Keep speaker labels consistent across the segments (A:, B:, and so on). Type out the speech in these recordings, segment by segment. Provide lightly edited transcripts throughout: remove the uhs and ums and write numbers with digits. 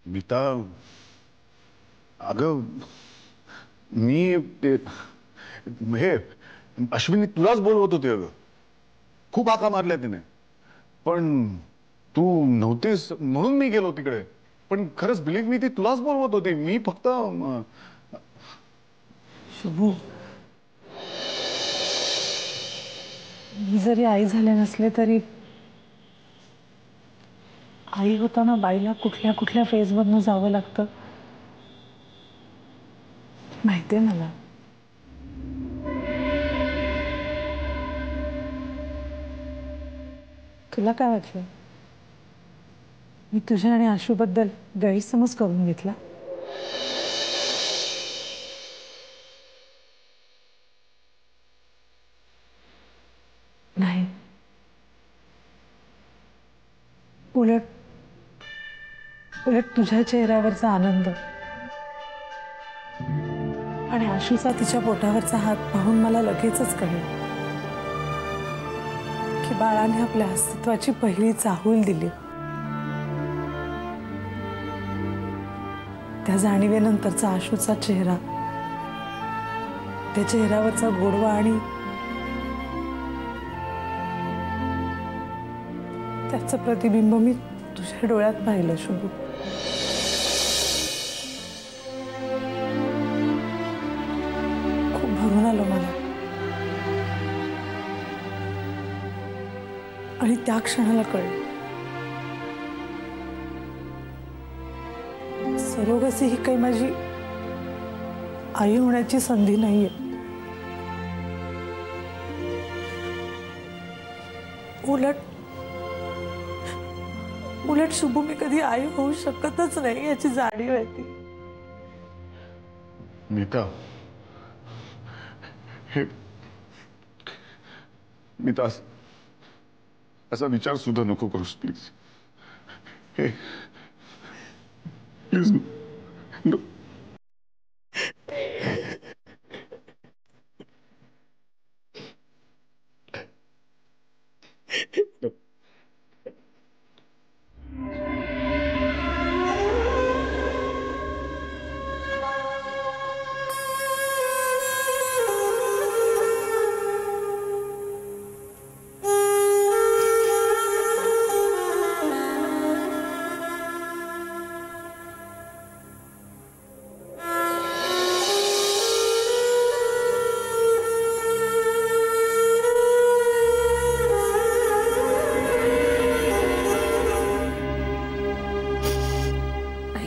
A: मीता, अगं मी हे अश्विनी तुलाच बोलवत होते. अगं खूप हाका मारल्या तिने, पण तू नव्हतीस म्हणून मी गेलो तिकडे. पण खरंच बिलीव्ह मी, ती तुलाच बोलवत होती. मी फक्त
B: शुभू, मी जरी आई झाले नसले तरी आई होताना बाईला कुठल्या कुठल्या फेज मधनं जावं लागतं माहितीये मला. तुला काय वाटलं मी तुझ्या आणि आशूबद्दल गैरसमज करून घेतला? नाही, उलट उलट तुझ्या चेहऱ्यावरचा आनंद आणि आशूचा तिच्या पोटावरचा हात पाहून मला लगेचच कळलं की बाळाने आपल्या अस्तित्वाची पहिली चाहूल दिली. त्या जाणीवेनंतरचा आशूचा चेहरा, त्या चेहऱ्यावरचा गोडवा आणि त्याचं प्रतिबिंब मी तुझ्या डोळ्यात पाहिलं. शुभू, खूप भरून आलं मला. आणि त्या क्षणाला कळलं सरोगसी ही काही माझी आई होण्याची संधी नाहीये. उलट उलट शुभू, मी कधी आई होऊ शकतच नाही याची जाणीव आहे ती.
A: मीता, हे मीता, असा विचार सुद्धा नको करूस प्लीज. हे प्लीज नो.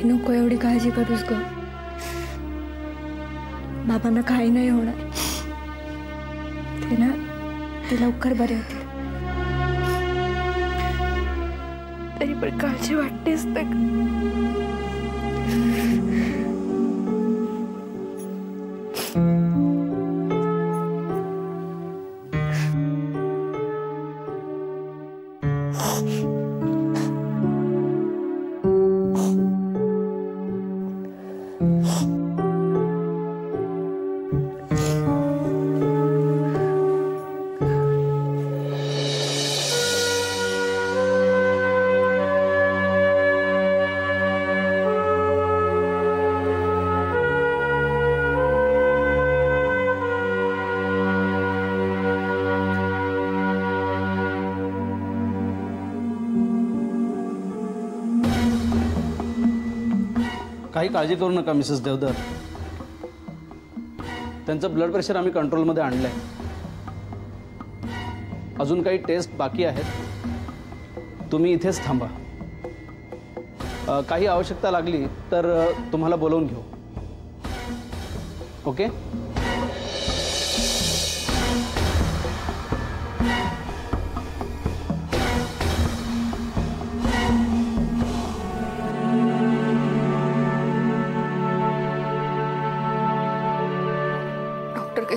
C: नको एवढी काळजी करूस ग. बाबांना काही नाही होणार. ते लवकर बरे होतील. तरी पण काळजी वाटतेच ना.
D: काही काळजी करू नका मिसेस देवधर. त्यांचं ब्लड प्रेशर आम्ही कंट्रोलमध्ये आणलंय. अजून काही टेस्ट बाकी आहेत. तुम्ही इथेच थांबा. काही आवश्यकता लागली तर तुम्हाला बोलवून घेऊ. ओके.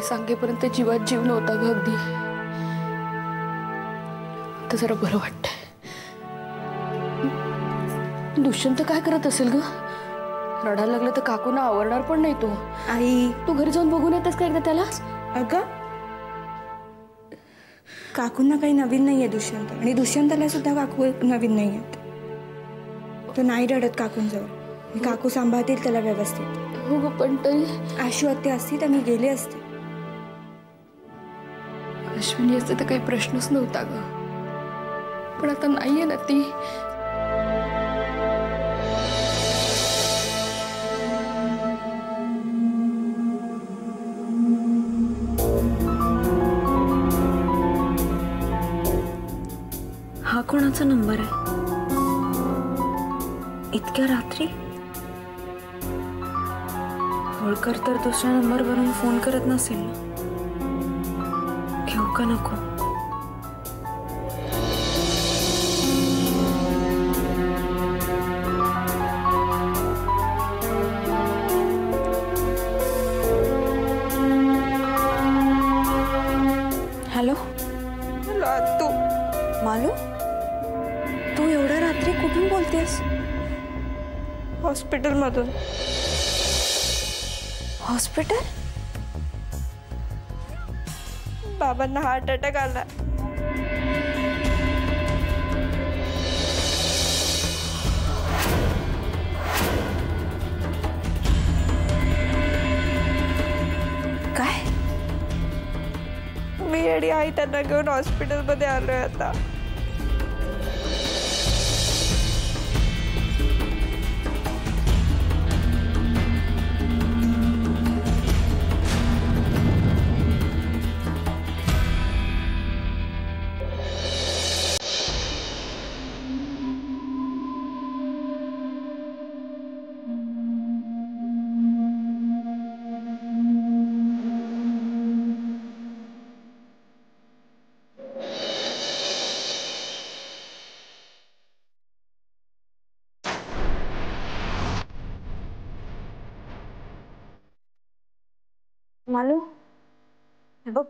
C: सांगेपर्यंत जीवात जीव नव्हता ग. अगदी आता जरा बरं वाटतंय. दुष्यंत काय करत असेल ग? रडायला लागलं तर काकूंना आवरणार पण नाही तो. आई, तू घरी जाऊन बघून येतेस का एकदा त्याला?
E: अगं, काकूंना काही नवीन नाहीये दुष्यंत, आणि दुष्यंताला सुद्धा काकू नवीन नाहीयेत. तो नाही रडत काकूंजवळ. मी काकू सांभाळतील त्याला व्यवस्थित.
C: हो ग, पण तरी
E: आशू आत्या असती तर मी गेले असते.
C: अश्विनी असते तर काही प्रश्नच नव्हता ग, पण आता नाहीये ना ती.
E: हा कोणाचा नंबर आहे इतक्या रात्री? होळकर तर दुसऱ्या नंबरवरून फोन करत नसेल ना? घेऊ का नको? हॅलो तू मालू, तू एवढ्या रात्री कुठून बोलतेस? हॉस्पिटल मधून. हॉस्पिटल? बाबांना हार्ट अटॅक आला. काय? मी आणि आई त्यांना घेऊन हॉस्पिटलमध्ये आलोय आता. मालू, हे बघ,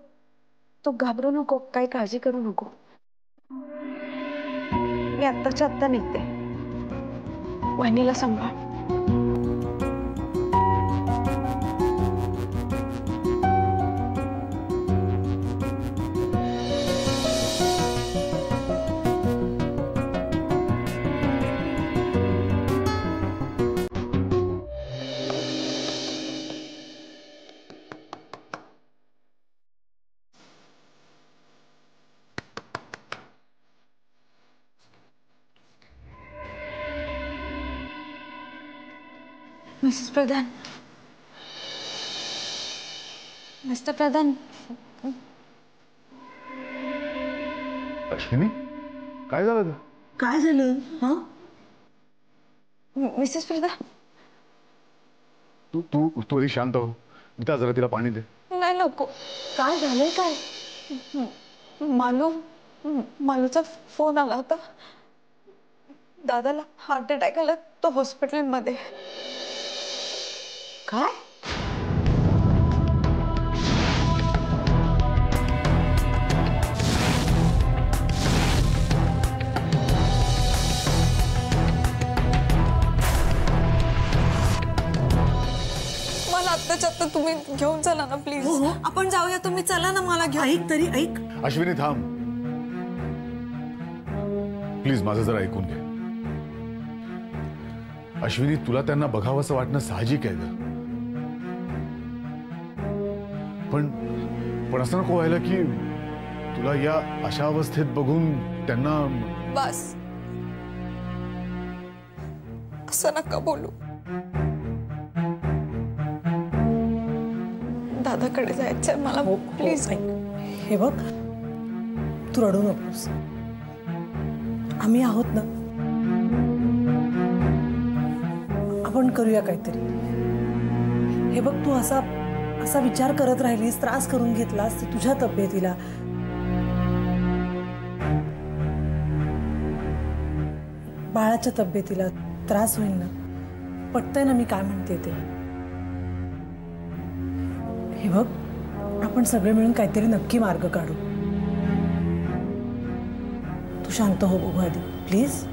E: तू घाबरू नको, काही काळजी करू नको. मी आत्ताच्या आत्ता निघते. वहिनीला सांभाळ. मिसेस प्रधान, मिस्टर प्रधान.
A: अश्विनी, काय झालं ग?
B: काय झालं? हा,
E: मिसेस प्रधान.
A: तू तू तू आधी शांत हो. गीता, जरा तिला पाणी दे.
E: नाही नको.
B: काय झालंय? काय
E: मालूचा फोन आला होता. दादाला हार्ट अटॅक आला, तो हॉस्पिटलमध्ये.
B: काय?
E: मला आत्ताच्या आत्ता तुम्ही घेऊन चला ना प्लीज.
B: आपण जाऊया, तुम्ही चला ना, मला घेऊन. ऐक तरी, ऐक.
A: अश्विनी थांब प्लीज, माझं जरा ऐकून घे. अश्विनी, तुला त्यांना बघावंसं वाटणं साहजिक आहे ग, पण असं नको व्हायला की तुला या अशा अवस्थेत बघून त्यांना.
E: बस, असं नका बोलू. दादाकडे जायचंय मला, प्लीज.
B: हे बघ, तू रडू नकोस, आम्ही आहोत ना. आपण करूया काहीतरी. हे बघ, तू असा विचार करत राहिलीस, त्रास करून घेतलास तुझ्या तब्येतीला. बाळाच्या तब्येतीला त्रास होईल ना. पटतंय ना मी काय म्हणते ते. हे बघ, आपण सगळे मिळून काहीतरी नक्की मार्ग काढू. तू शांत हो बघू आधी प्लीज.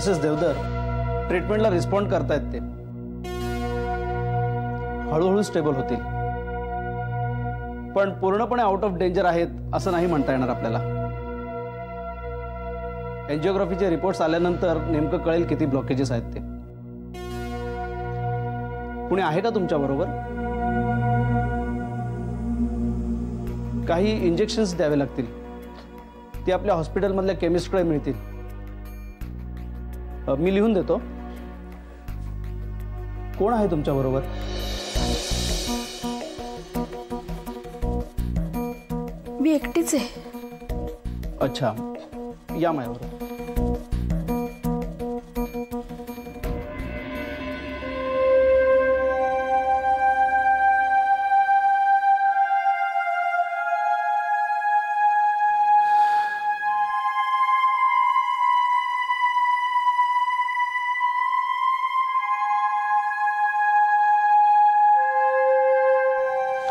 D: मिसेस देवधर ट्रीटमेंटला रिस्पॉन्ड करतायत ते, हळूहळू स्टेबल होतील, पण पूर्णपणे आउट ऑफ डेंजर आहेत असं नाही म्हणता येणार आपल्याला. एंजिओग्राफीचे रिपोर्ट्स आल्यानंतर नेमकं कळेल किती ब्लॉकेजेस आहेत ते. कुणी आहे का तुमच्या बरोबर? काही इंजेक्शन्स द्यावे लागतील, ते आपल्या हॉस्पिटलमधल्या केमिस्टकडे मिळतील. मी लिहून देतो. कोण आहे तुमच्या बरोबर?
C: मी एकटीच आहे.
D: अच्छा, या माझ्याबरोबर.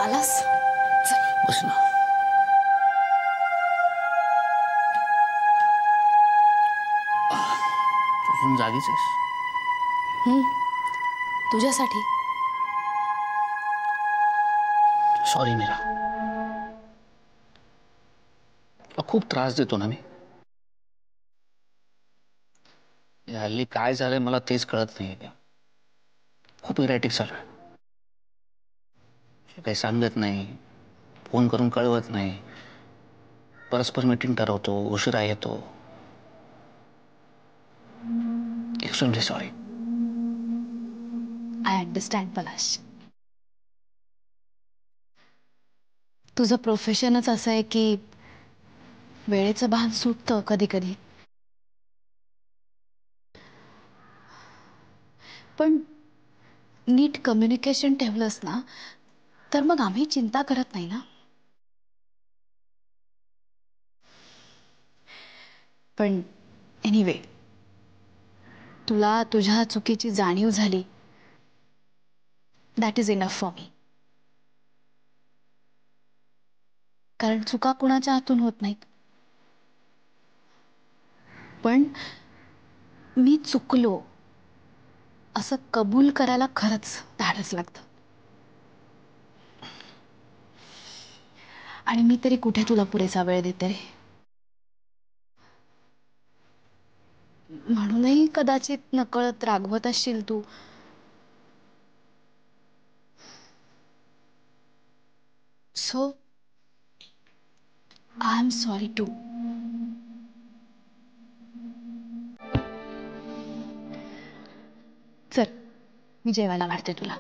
C: आलास?
D: बस ना. तू जागीच आहेस?
C: तुझ्यासाठी.
D: सॉरी मीरा, तुला खूप त्रास देतो ना मी. हल्ली काय झालंय मला तेच कळत नाही. खूप इरॅटिक चालू आहे. काही सांगत नाही, फोन करून कळवत नाही, परस्पर मीटिंग ठरवतो, उशिरा येतो. Extremely sorry.
C: आय अंडरस्टँड पलाश. तुझं प्रोफेशनच असं आहे की वेळेचं भान सुटतं कधी कधी. पण नीट कम्युनिकेशन ठेवलंस ना तर मग आम्ही चिंता करत नाही ना. पण एनिवे, तुला तुझ्या चुकीची जाणीव झाली, that is enough for me. कारण चुका कुणाच्या हातून होत नाहीत. पण मी चुकलो असं कबूल करायला खरंच धाडस लागतं. आणि मी तरी कुठे तुला पुरेसा वेळ देते रे. म्हणूनही कदाचित नकळत रागवत असशील तू. So I am sorry too. चल, मी जेवायला वाढते तुला.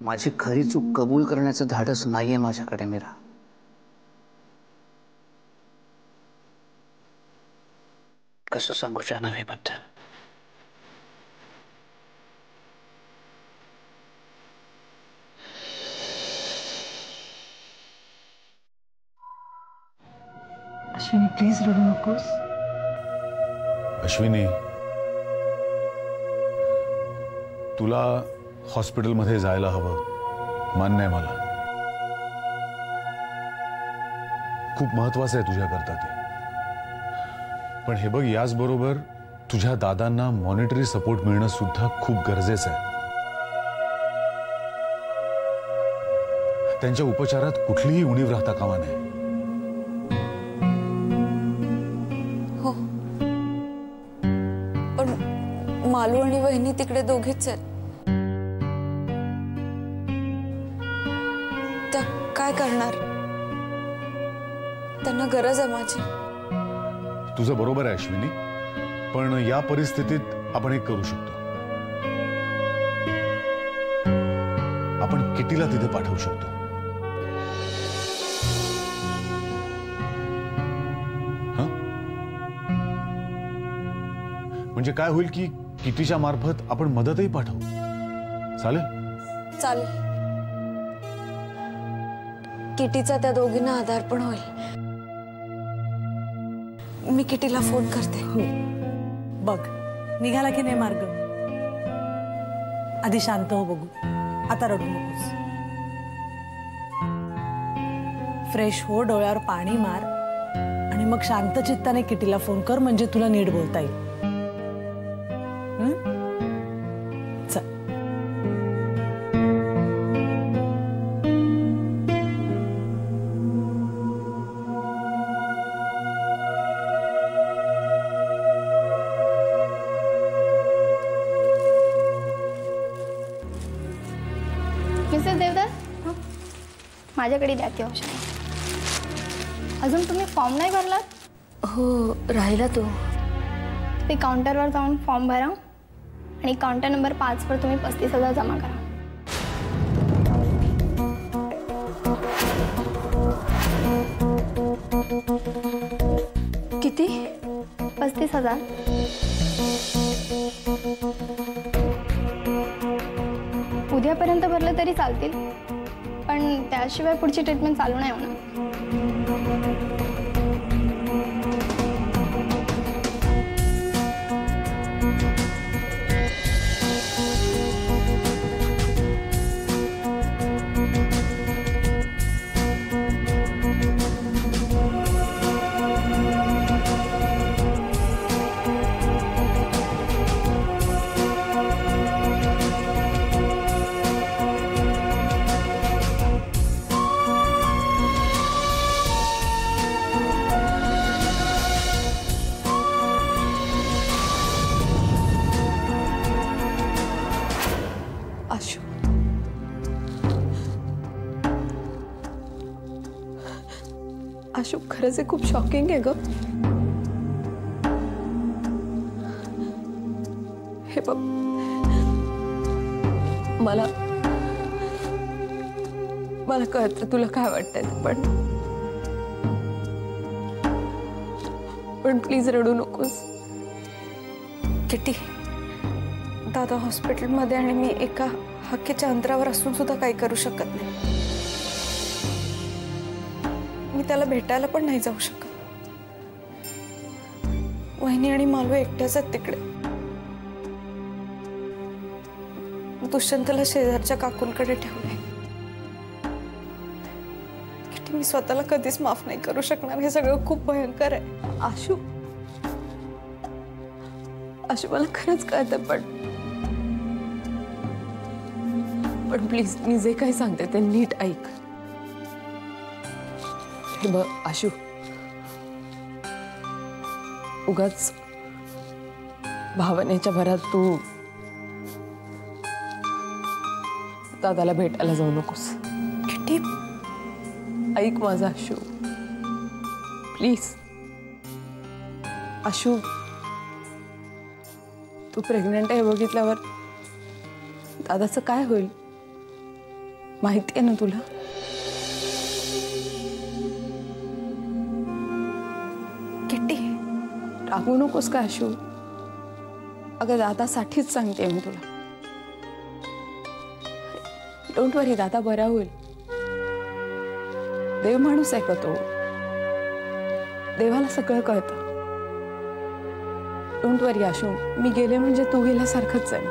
D: माझी खरी चूक कबूल करण्याचं धाडस नाहीये माझ्याकडे मीरा. कसं सांगू जान्हवीबद्दल?
B: अश्विनी प्लीज रडू नकोस.
A: अश्विनी, तुला हॉस्पिटलमध्ये जायला हवं, मान्य आहे मला. खूप महत्वाचं आहे तुझ्याकरता ते. पण हे बघ, याचबरोबर तुझ्या दादांना मॉनिटरी सपोर्ट मिळणं सुद्धा खूप गरजेचं आहे. त्यांच्या उपचारात कुठलीही उणीव राहता कामा नये.
E: हो, पण मालू आणि वहिनी तिकडे दोघीच आहेत. त्या काय करणार? त्यांना गरज आहे माझी.
A: तुझं बरोबर आहे अश्विनी, पण या परिस्थितीत आपण एक करू शकतो. आपण किटीला तिथे पाठवू शकतो. म्हणजे काय होईल की किटीच्या मार्फत आपण मदतही पाठवू. चालेल?
E: चालेल. किटीचा त्या दोघींना आधार पण होईल. मी किटीला फोन करते.
B: हो बघ निघाला की नाही मार्ग. आधी शांत हो बघू. आता रडू नकोस. फ्रेश हो, डोळ्यावर पाणी मार आणि मग शांत चित्ताने किटीला फोन कर, म्हणजे तुला नीट बोलता येईल. चल.
F: मिसेस देवदास माझ्याकडे द्या ती औषध. अजून तुम्ही फॉर्म नाही भरलात?
C: हो राहिला तो.
F: तुम्ही काउंटरवर जाऊन फॉर्म भरा आणि काउंटर नंबर 5 वर तुम्ही 35,000 जमा करा.
C: किती?
F: 35,000. उद्यापर्यंत भरलं तरी चालतील, पण त्याशिवाय पुढची ट्रीटमेंट चालू नाही होणार.
E: आशू, आशू खरंच हे खूप शॉकिंग आहे ग. हे बघ, मला कळतं तुला काय वाटतंय, पण प्लीज रडू नकोस. किटी, दादा हॉस्पिटलमध्ये आणि मी एका हक्कीच्या अंतरावर असून सुद्धा काही करू शकत नाही. मी त्याला भेटायला पण नाही जाऊ शकत. वहिनी आणि मालू एकट्याच आहेत तिकडे. दुष्यंतला शेजारच्या काकूंकडे ठेवलंय. किती मी स्वतःला कधीच माफ नाही करू शकणार. हे सगळं खूप भयंकर आहे. आशू, मला खरंच कळतं, पण प्लीज मी जे काही सांगते ते नीट ऐक. हे बघ आशू, उगाच भावनेच्या भरात तू दादाला भेटायला जाऊ नकोस. किती ऐक माझा आशू, प्लीज. आशू, तू प्रेग्नंट आहे बघितल्यावर दादाचं काय होईल माहिती आहे ना तुला. किट्टी, रागू नकोस का आशू. अगं दादासाठीच सांगते मी तुला. डोंट वरी, दादा बरा होईल. देव माणूस आहे का तो. देवाला सगळं कळतं. डोंट वरी आशू, मी गेले म्हणजे तू गेल्यासारखंच आहे ना.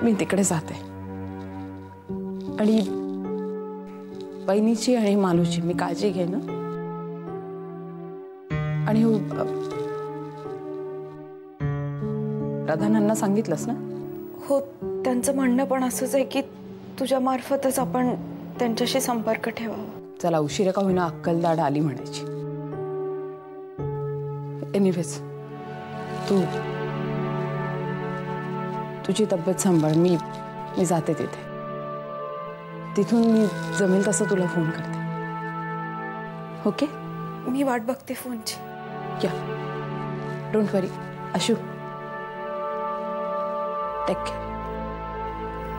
E: मी तिकडे जाते आणि बहिणीची आणि मालूची मी काळजी घे ना. आणि हो, प्रधानांना सांगितलंस ना? हो, त्यांचं म्हणणं पण असंच आहे की तुझ्या मार्फतच आपण त्यांच्याशी संपर्क ठेवावा. चला, उशिरा का होईना अक्कलदाड आली म्हणायची. एनिवेज, तुझी तब्येत सांभाळ. मी जाते तिथे. तिथून मी जमेल तसं तुला फोन करते. ओके? मी वाट बघते फोनची. या, don't worry Ashu. Take care.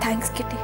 E: Thanks kitty.